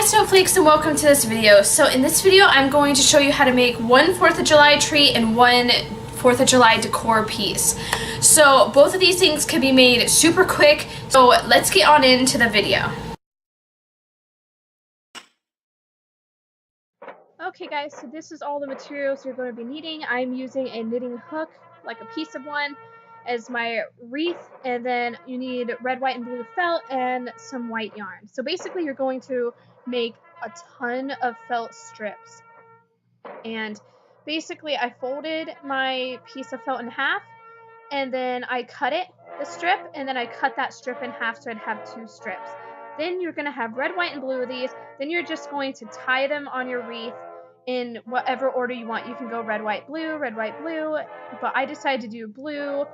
Snowflakes, and welcome to this video. So in this video I'm going to show you how to make one 4th of July tree and one 4th of July decor piece. So both of these things can be made super quick, so let's get on into the video. Okay guys, so this is all the materials you're going to be needing. I'm using a knitting hook, like a piece of one, as my wreath, and then you need red, white, and blue felt and some white yarn. So basically you're going to make a ton of felt strips. And basically I folded my piece of felt in half, and then I cut the strip, and then I cut that strip in half so I'd have 2 strips. Then you're going to have red, white, and blue of these. Then you're just going to tie them on your wreath in whatever order you want. You can go red, white, blue, but I decided to do blue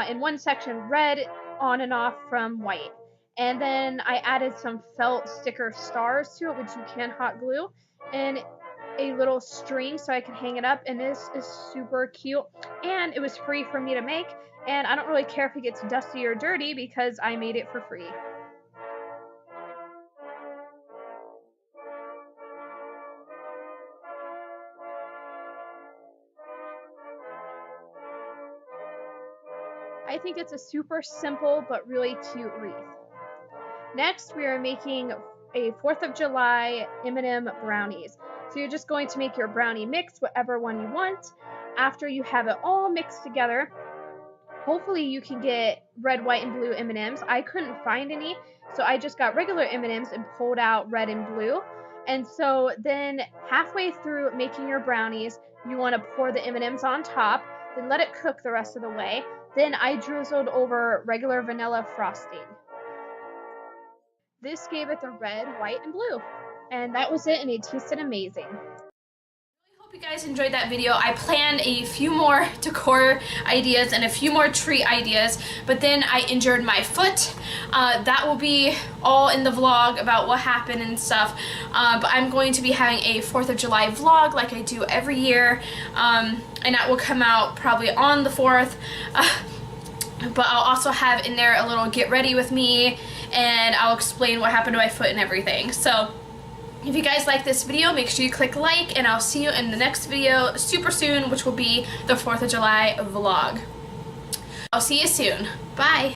in one section, red on and off from white. And then I added some felt sticker stars to it, which you can hot glue, and a little string so I can hang it up, and this is super cute, and it was free for me to make, and I don't really care if it gets dusty or dirty because I made it for free. I think it's a super simple but really cute wreath. Next, we are making a 4th of July M&M brownies. So you're just going to make your brownie mix, whatever one you want. After you have it all mixed together, hopefully you can get red, white, and blue M&Ms. I couldn't find any, so I just got regular M&Ms and pulled out red and blue. And so then halfway through making your brownies, you want to pour the M&Ms on top, then let it cook the rest of the way. Then I drizzled over regular vanilla frosting. This gave it the red, white, and blue. And that was it, and it tasted amazing. I hope you guys enjoyed that video. I planned a few more decor ideas and a few more tree ideas, but then I injured my foot. That will be all in the vlog about what happened and stuff. But I'm going to be having a 4th of July vlog like I do every year. And that will come out probably on the 4th. But I'll also have in there a little get ready with me, and I'll explain what happened to my foot and everything. So if you guys like this video, make sure you click like, and I'll see you in the next video super soon, which will be the 4th of July vlog. I'll see you soon. Bye.